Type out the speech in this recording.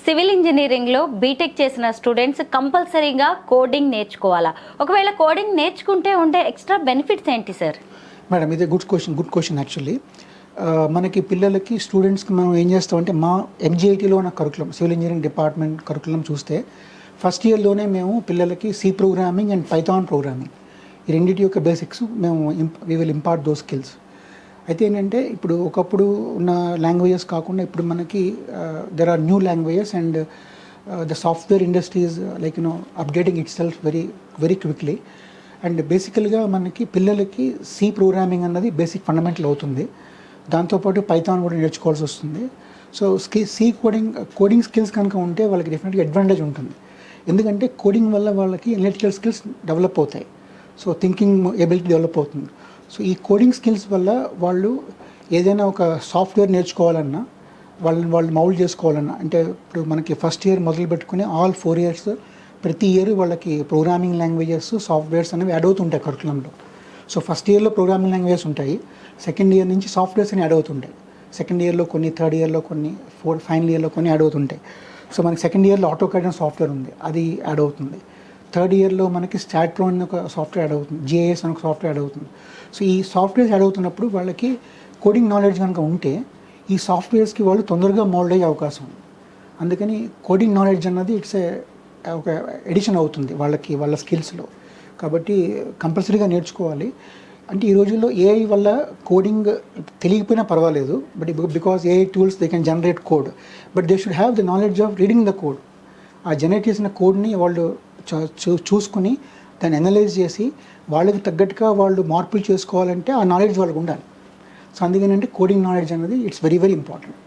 Civil ఇంజనీరింగ్లో BTech చేసిన students కంపల్సరీగా కోడింగ్ నేర్చుకోవాలా? ఒకవేళ కోడింగ్ నేర్చుకుంటే ఉండే ఎక్స్ట్రా బెనిఫిట్స్ ఏంటి సార్? మేడం, ఇది గుడ్ క్వశ్చన్ యాక్చువల్లీ. మనకి పిల్లలకి స్టూడెంట్స్కి మనం ఏం చేస్తామంటే, మా ఎంజీఐటీలో ఉన్న curriculum, civil engineering department curriculum చూస్తే ఫస్ట్ ఇయర్లోనే మేము పిల్లలకి C programming and Python programming, ఈ రెండింటి యొక్క బేసిక్స్ మేము we will impart those skills. అయితే ఏంటంటే, ఇప్పుడు ఒకప్పుడు ఉన్న లాంగ్వేజెస్ కాకుండా ఇప్పుడు మనకి there are new languages and the software industries like updating itself very quickly. And బేసికల్గా మనకి పిల్లలకి సి ప్రోగ్రామింగ్ అన్నది బేసిక్ ఫండమెంటల్ అవుతుంది. దాంతోపాటు పైథాన్ కూడా నేర్చుకోవాల్సి వస్తుంది. సో సి కోడింగ్ స్కిల్స్ కనుక ఉంటే వాళ్ళకి డెఫినెట్గా అడ్వాంటేజ్ ఉంటుంది. ఎందుకంటే కోడింగ్ వల్ల వాళ్ళకి ఎనలిటికల్ స్కిల్స్ డెవలప్ అవుతాయి. సో థింకింగ్ ఎబిలిటీ డెవలప్ అవుతుంది. సో ఈ కోడింగ్ స్కిల్స్ వల్ల వాళ్ళు ఏదైనా ఒక సాఫ్ట్వేర్ నేర్చుకోవాలన్నా, వాళ్ళు మౌల్డ్ చేసుకోవాలన్నా, అంటే ఇప్పుడు మనకి ఫస్ట్ ఇయర్ మొదలు పెట్టుకుని ఆల్ 4 years ప్రతి ఇయర్ వాళ్ళకి ప్రోగ్రామింగ్ లాంగ్వేజెస్, సాఫ్ట్వేర్స్ అనేవి యాడ్ అవుతుంటాయి కరికులంలో. సో ఫస్ట్ ఇయర్లో ప్రోగ్రామింగ్ లాంగ్వేజెస్ ఉంటాయి, సెకండ్ ఇయర్ నుంచి సాఫ్ట్వేర్స్ అని యాడ్ అవుతుంటాయి. సెకండ్ ఇయర్లో కొన్ని, థర్డ్ ఇయర్లో కొన్ని, ఫైనల్ ఇయర్లో కొన్ని యాడ్ అవుతుంటాయి. సో మనకి సెకండ్ ఇయర్లో ఆటోకాడ్ అనే సాఫ్ట్వేర్ ఉంది, అది యాడ్ అవుతుంది. థర్డ్ ఇయర్లో మనకి స్టాట్రో అనే ఒక సాఫ్ట్వేర్ యాడ్ అవుతుంది, జిఐఎస్ అనే ఒక సాఫ్ట్వేర్ యాడ్ అవుతుంది. సో ఈ సాఫ్ట్వేర్స్ యాడ్ అవుతున్నప్పుడు వాళ్ళకి కోడింగ్ నాలెడ్జ్ కనుక ఉంటే ఈ సాఫ్ట్వేర్స్కి వాళ్ళు తొందరగా మోల్డ్ అయ్యే అవకాశం ఉంది. అందుకని కోడింగ్ నాలెడ్జ్ అన్నది ఒక ఎడిషన్ అవుతుంది వాళ్ళకి, వాళ్ళ స్కిల్స్లో. కాబట్టి కంపల్సరీగా నేర్చుకోవాలి. అంటే ఈ రోజుల్లో ఏఐ వల్ల కోడింగ్ తెలియకపోయినా పర్వాలేదు, but because AI tools they can generate code, but they should have the knowledge of reading the code. ఆ జనరేట్ చేసిన కోడ్ని వాళ్ళు చూసుకుని దాన్ని అనలైజ్ చేసి వాళ్ళకి తగ్గట్టుగా వాళ్ళు మార్పులు చేసుకోవాలంటే ఆ నాలెడ్జ్ వాళ్ళకు ఉండాలి. సో అందుకనంటే కోడింగ్ నాలెడ్జ్ అనేది ఇట్స్ వెరీ ఇంపార్టెంట్.